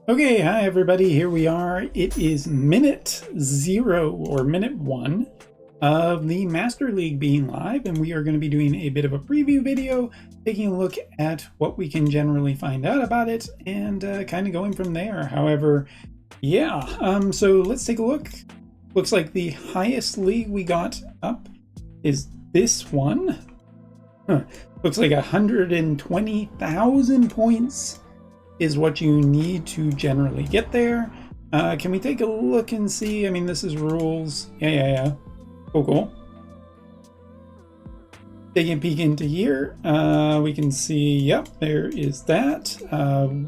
Okay, hi everybody, here we are. It is minute 0 or minute 1 of the Master League being live, and we are going to be doing a bit of a preview video, taking a look at what we can generally find out about it, and kind of going from there. However, yeah, so let's take a look. Looks like the highest league we got up is this one. Looks like 120,000 points is what you need to generally get there. Can we take a look and see? I mean, this is rules. Yeah. Cool. Taking a peek into here, we can see, yep, there is that.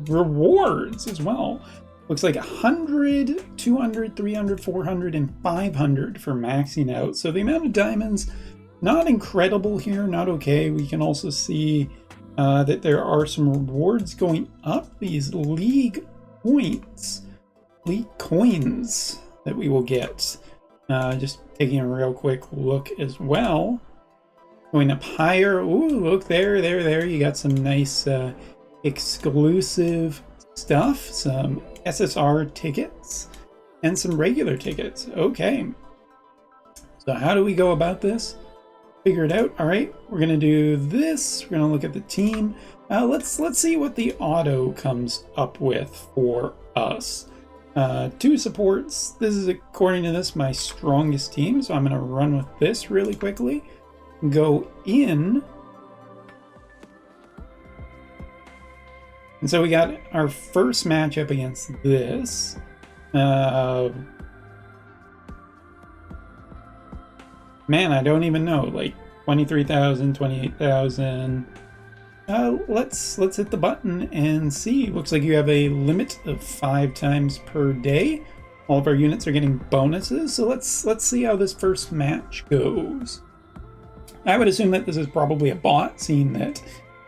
Rewards as well. Looks like 100, 200, 300, 400, and 500 for maxing out. So the amount of diamonds, not incredible here, not okay. We can also see that there are some rewards going up, these league points, league coins that we will get. Just taking a real quick look as well. Going up higher. Ooh, look there. You got some nice exclusive stuff, some SSR tickets and some regular tickets. Okay. So how do we go about this? Figure it out. All right, we're gonna do this. We're gonna look at the team. Let's see what the auto comes up with for us. 2 supports. This is, according to this, my strongest team, so I'm gonna run with this really quickly. Go in. And so we got our first matchup against this. Man, I don't even know, like 23,000, 28,000. Let's hit the button and see. Looks like you have a limit of 5 times per day. All of our units are getting bonuses, so let's see how this first match goes. I would assume that this is probably a bot, seeing that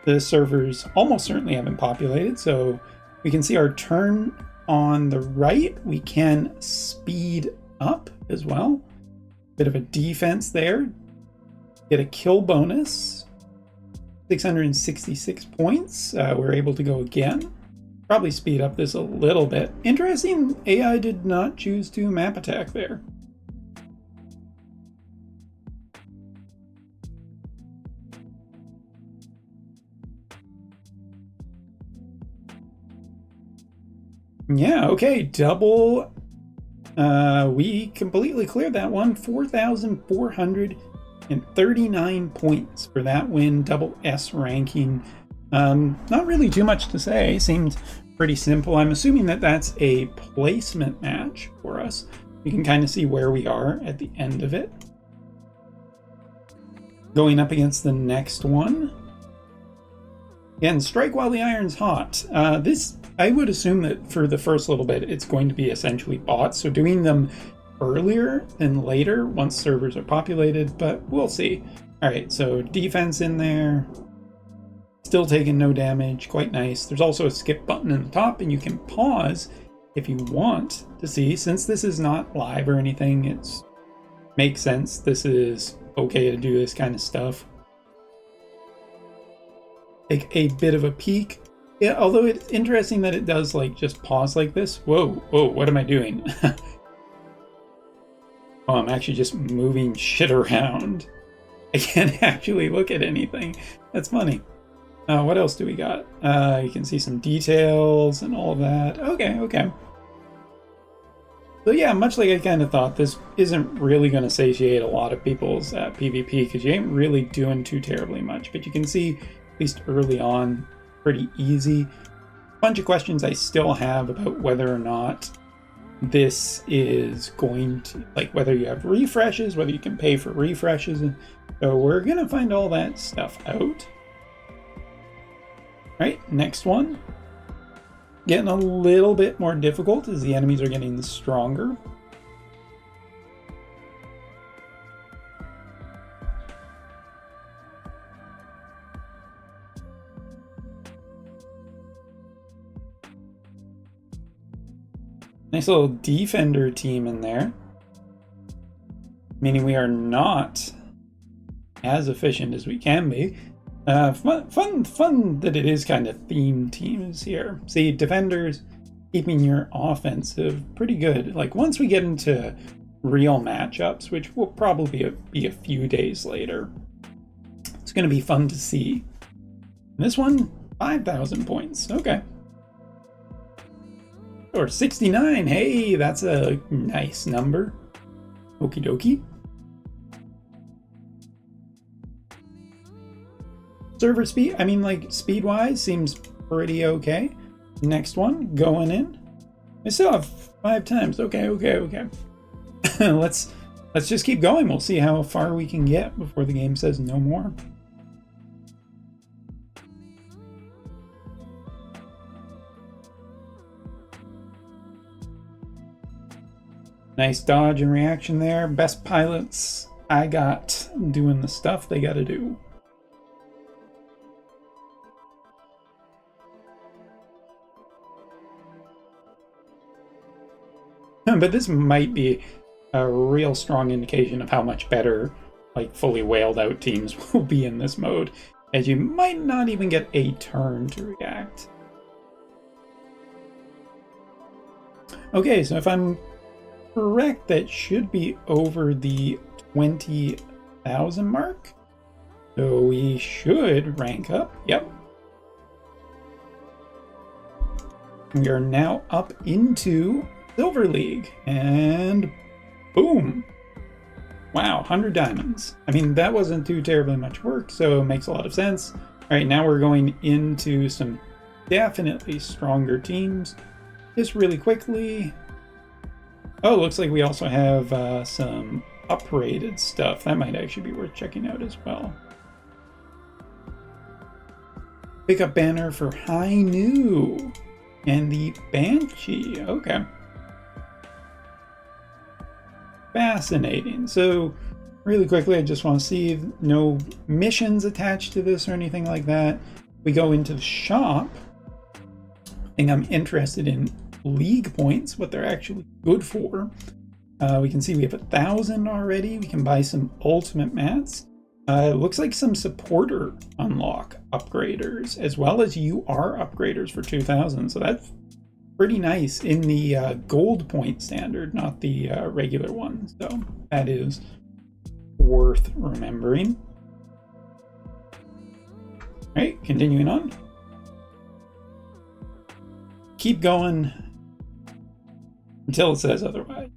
the servers almost certainly haven't populated. So we can see our turn on the right. We can speed up as well. Bit of a defense there. Get a kill bonus. 666 points. We're able to go again. Probably speed up this a little bit. Interesting, AI did not choose to map attack there. Yeah, okay, double. We completely cleared that one. 4,439 points for that win. Double S ranking. Not really too much to say. Seemed pretty simple. I'm assuming that that's a placement match for us. You can kind of see where we are at the end of it. Going up against the next one. Again, strike while the iron's hot. This, I would assume that for the first little bit, it's going to be essentially bots. So doing them earlier than later once servers are populated, but we'll see. All right, so defense in there. Still taking no damage, quite nice. There's also a skip button in the top, and you can pause if you want to see. Since this is not live or anything, it makes sense. This is okay to do this kind of stuff. Take a bit of a peek. Yeah, although it's interesting that it does like just pause like this. Whoa, what am I doing? Oh, I'm actually just moving shit around. I can't actually look at anything. That's funny. What else do we got? You can see some details and all of that. Okay. So yeah, much like I kind of thought, this isn't really going to satiate a lot of people's PvP because you ain't really doing too terribly much. But you can see, at least early on, pretty easy. Bunch of questions I still have about whether or not this is going to, like, whether you have refreshes, whether you can pay for refreshes. So we're going to find all that stuff out. Right, next one. Getting a little bit more difficult as the enemies are getting stronger. Nice little defender team in there. Meaning we are not as efficient as we can be. Fun that it is kind of themed teams here. See, defenders, keeping your offensive pretty good. Like once we get into real matchups, which will probably be a few days later, it's going to be fun to see. This one, 5,000 points. Okay. Or 69. Hey, that's a nice number. Okie dokie. Server speed, I mean, like, speed-wise, seems pretty okay. Next one, going in. I still have 5 times. Okay. Let's just keep going. We'll see how far we can get before the game says no more. Nice dodge and reaction there. Best pilots I got doing the stuff they gotta do. But this might be a real strong indication of how much better, like, fully whaled out teams will be in this mode, as you might not even get a turn to react. Okay, so if I'm correct, that should be over the 20,000 mark. So we should rank up. Yep. We are now up into Silver League, and boom! Wow, 100 diamonds. I mean, that wasn't too terribly much work, so it makes a lot of sense. All right, now we're going into some definitely stronger teams. Just really quickly. Oh, looks like we also have some upgraded stuff. That might actually be worth checking out as well. Pick up banner for High New and the Banshee. Okay. Fascinating. So really quickly, I just want to see no missions attached to this or anything like that. We go into the shop. I think I'm interested in league points, what they're actually good for. We can see we have 1,000 already. We can buy some ultimate mats. It looks like some supporter unlock upgraders, as well as UR upgraders for 2,000. So that's pretty nice in the gold point standard, not the regular one. So that is worth remembering. All right, continuing on. Keep going until it says otherwise.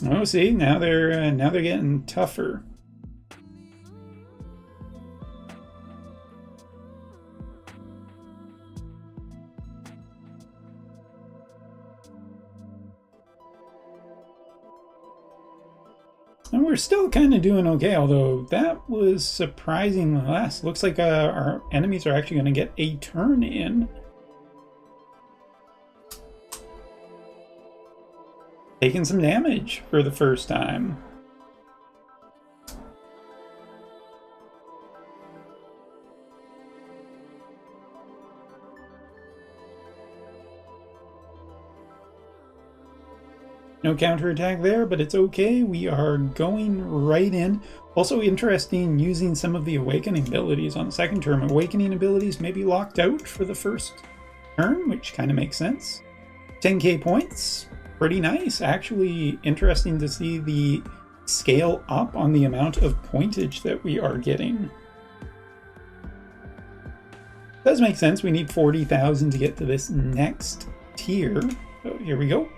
Oh, see, now they're getting tougher. And we're still kind of doing okay, although that was surprisingly less. Looks like our enemies are actually going to get a turn in. Taking some damage for the first time. No counterattack there, but it's okay. We are going right in. Also interesting, using some of the awakening abilities on the second turn. Awakening abilities may be locked out for the first turn, which kind of makes sense. 10k points, pretty nice. Actually interesting to see the scale up on the amount of pointage that we are getting. Does make sense. We need 40,000 to get to this next tier. So here we go.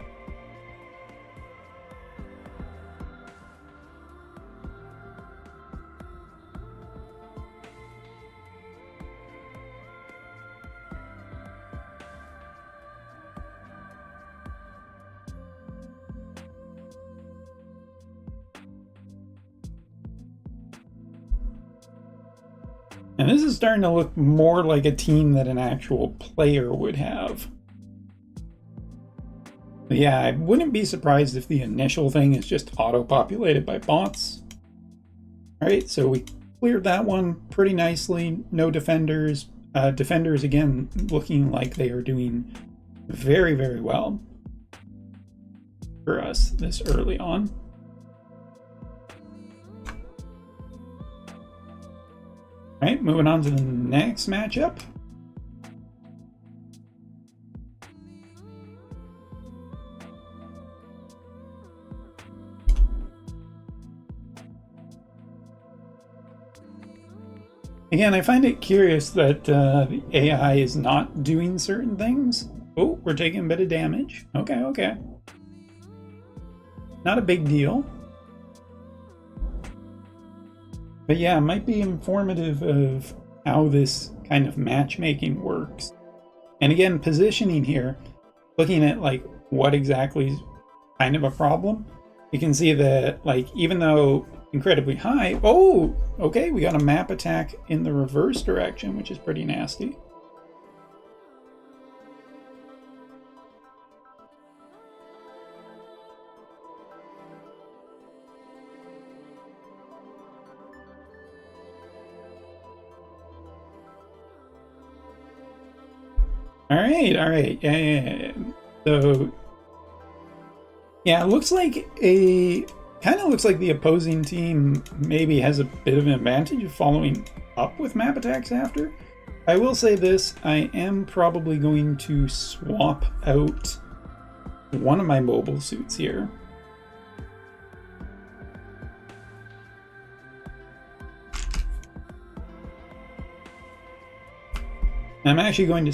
And this is starting to look more like a team that an actual player would have. But yeah, I wouldn't be surprised if the initial thing is just auto-populated by bots. Alright, so we cleared that one pretty nicely. No defenders. Defenders, again, looking like they are doing very, very well. for us this early on. All right, moving on to the next matchup. Again, I find it curious that the AI is not doing certain things. Oh, we're taking a bit of damage. Okay, okay. Not a big deal. But yeah, it might be informative of how this kind of matchmaking works. And again, positioning here, looking at like what exactly is kind of a problem, you can see that like even though incredibly high, oh, okay, we got a map attack in the reverse direction, which is pretty nasty. All right. Yeah. So, yeah, it looks like kind of looks like the opposing team maybe has a bit of an advantage of following up with map attacks after. I will say this, I am probably going to swap out one of my mobile suits here. I'm actually going to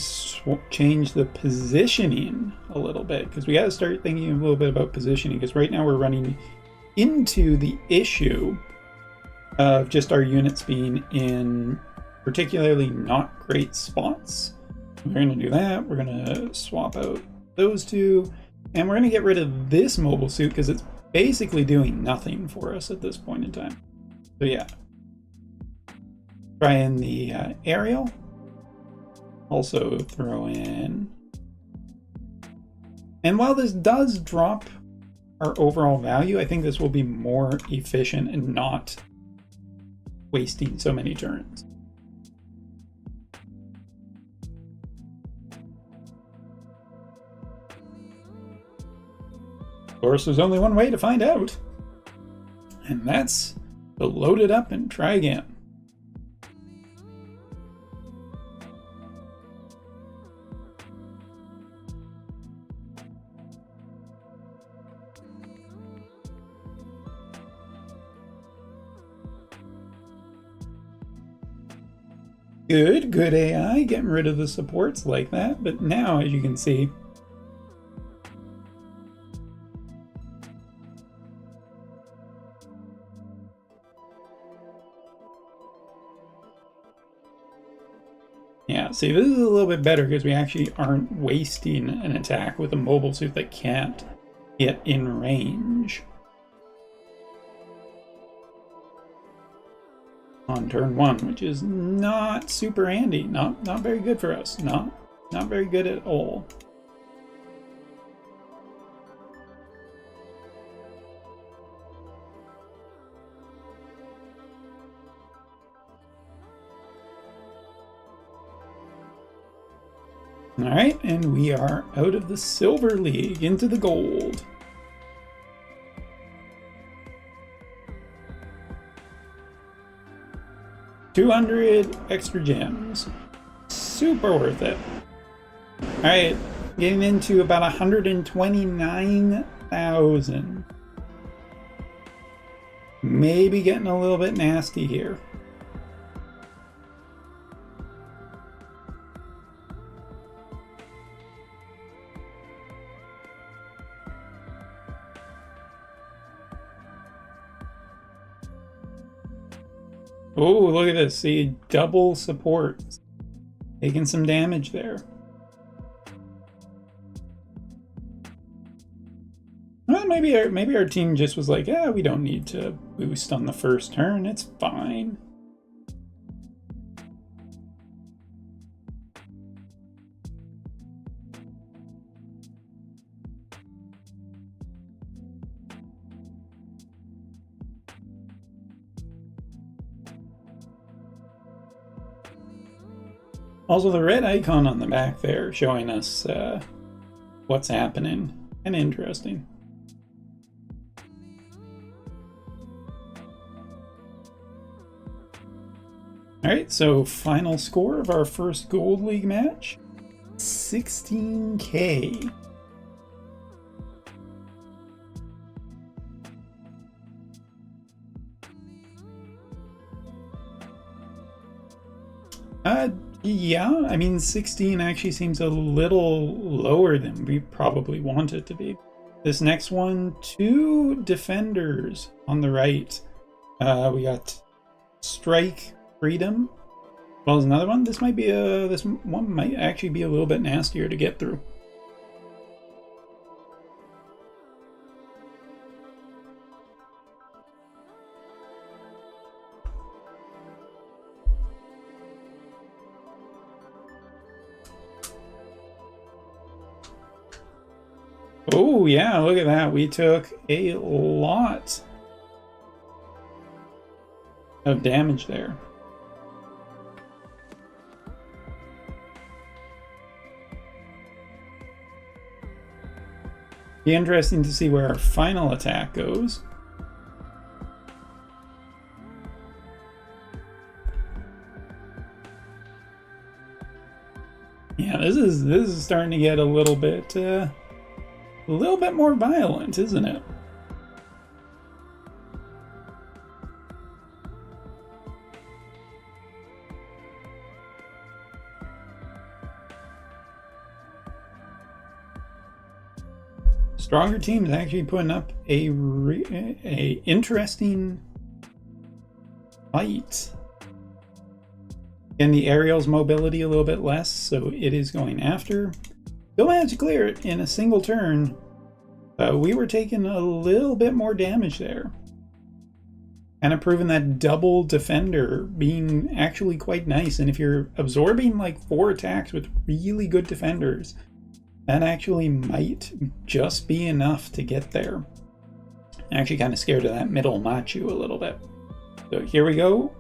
change the positioning a little bit because we got to start thinking a little bit about positioning because right now we're running into the issue of just our units being in particularly not great spots. We're going to do that. We're going to swap out those two and we're going to get rid of this mobile suit because it's basically doing nothing for us at this point in time. So yeah, try in the aerial. Also throw in, and while this does drop our overall value, I think this will be more efficient and not wasting so many turns. Of course, there's only one way to find out, and that's to load it up and try again. Good AI, getting rid of the supports like that, but now, as you can see, yeah, see, this is a little bit better because we actually aren't wasting an attack with a mobile suit that can't get in range on turn one, which is not super handy, not very good for us, not very good at all. All right, and we are out of the Silver League into the Gold. $200 extra gems. Super worth it. Alright, getting into about 129,000. Maybe getting a little bit nasty here. Oh, look at this. See, double support. Taking some damage there. Well, maybe our team just was like, yeah, we don't need to boost on the first turn. It's fine. Also, the red icon on the back there showing us what's happening. And interesting. Alright, so final score of our first Gold League match, 16K. Yeah, I mean 16 actually seems a little lower than we probably want it to be. This next one, 2 defenders on the right. We got Strike Freedom, as well as another one. This one might actually be a little bit nastier to get through. Oh yeah, look at that. We took a lot of damage there. Be interesting to see where our final attack goes. Yeah, this is starting to get a little bit more violent, isn't it? Stronger teams actually putting up a interesting fight. And the aerial's mobility a little bit less, so it is going after. Still managed to clear it in a single turn. We were taking a little bit more damage there. Kind of proving that double defender being actually quite nice. And if you're absorbing like 4 attacks with really good defenders, that actually might just be enough to get there. I'm actually kind of scared of that middle Machu a little bit. So here we go.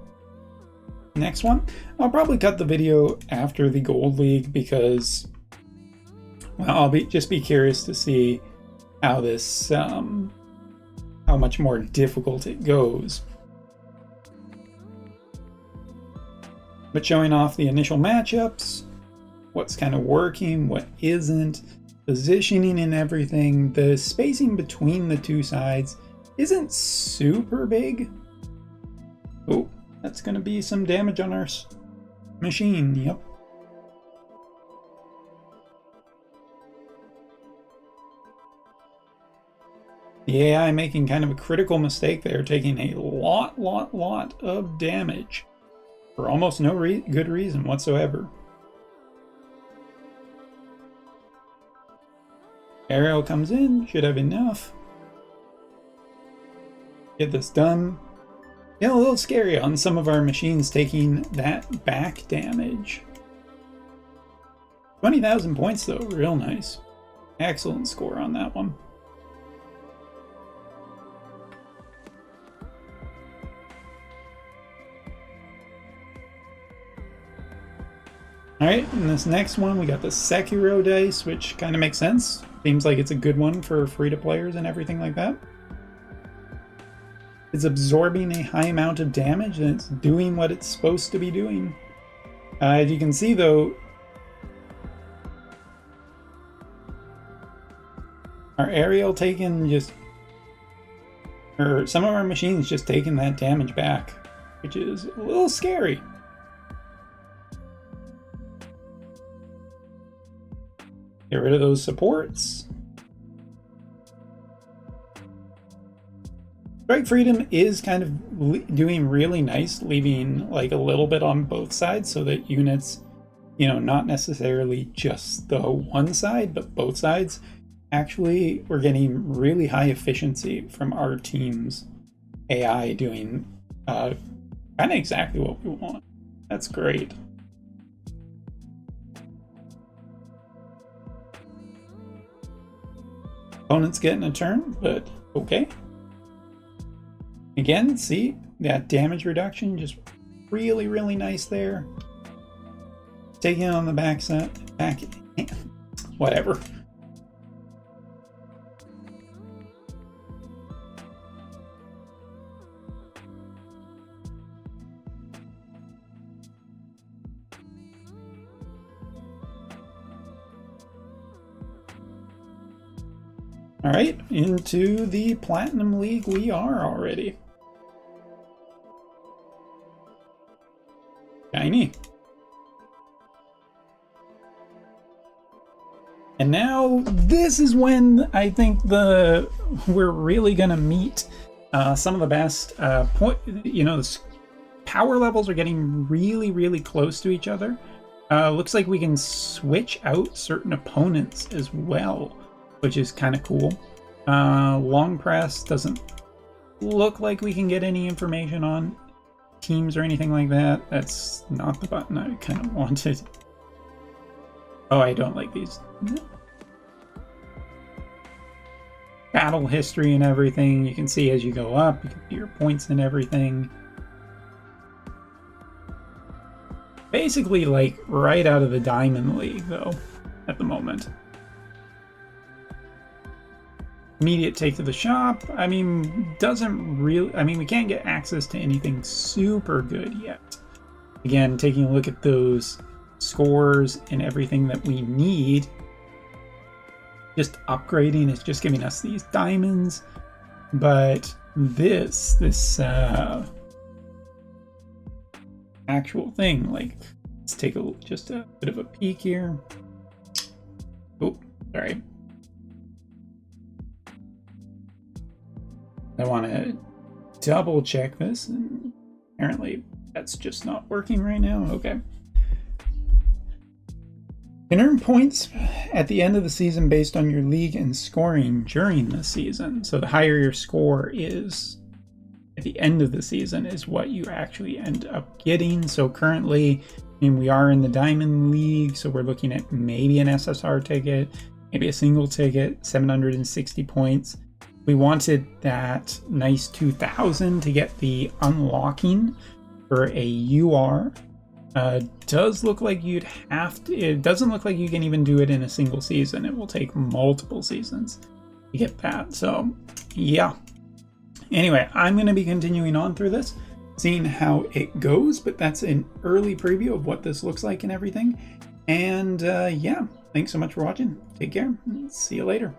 Next one. I'll probably cut the video after the Gold League because, well, I'll just be curious to see how this, how much more difficult it goes. But showing off the initial matchups, what's kind of working, what isn't, positioning and everything. The spacing between the two sides isn't super big. Oh, that's going to be some damage on our machine. Yep. The AI making kind of a critical mistake there, taking a lot of damage for almost no good reason whatsoever. Aerial comes in, should have enough. Get this done. Yeah, a little scary on some of our machines taking that back damage. 20,000 points though, real nice. Excellent score on that one. Alright, in this next one we got the Sekiro dice, which kind of makes sense. Seems like it's a good one for free-to-players and everything like that. It's absorbing a high amount of damage and it's doing what it's supposed to be doing. As you can see though, our aerial taking some of our machines just taking that damage back, which is a little scary. Get rid of those supports. Strike Freedom is kind of doing really nice, leaving like a little bit on both sides so that units, you know, not necessarily just the one side, but both sides. Actually, we're getting really high efficiency from our team's AI doing kind of exactly what we want. That's great. Opponent's getting a turn, but okay. Again, see that damage reduction, just really nice there. Taking it on the back, whatever. All right, into the Platinum League we are already. Shiny. And now this is when I think we're really gonna meet some of the best the power levels are getting really, really close to each other. Looks like we can switch out certain opponents as well, which is kind of cool. Long press doesn't look like we can get any information on teams or anything like that. That's not the button I kind of wanted. Oh, I don't like these. Battle history and everything. You can see as you go up, you can see your points and everything. Basically, like right out of the Diamond League, though, at the moment. Immediate take to the shop. I mean, doesn't really. I mean, we can't get access to anything super good yet. Again, taking a look at those scores and everything that we need. Just upgrading is just giving us these diamonds, but this actual thing, like, let's take just a bit of a peek here. Oh, sorry. I want to double check this, and apparently that's just not working right now. Okay. You can earn points at the end of the season based on your league and scoring during the season. So the higher your score is at the end of the season is what you actually end up getting. So currently, I mean, we are in the Diamond League, so we're looking at maybe an SSR ticket, maybe a single ticket, 760 points. We wanted that nice 2,000 to get the unlocking for a UR. Does look like you'd have to. It doesn't look like you can even do it in a single season. It will take multiple seasons to get that. So, yeah. Anyway, I'm going to be continuing on through this, seeing how it goes, but that's an early preview of what this looks like and everything. And yeah, thanks so much for watching. Take care. See you later.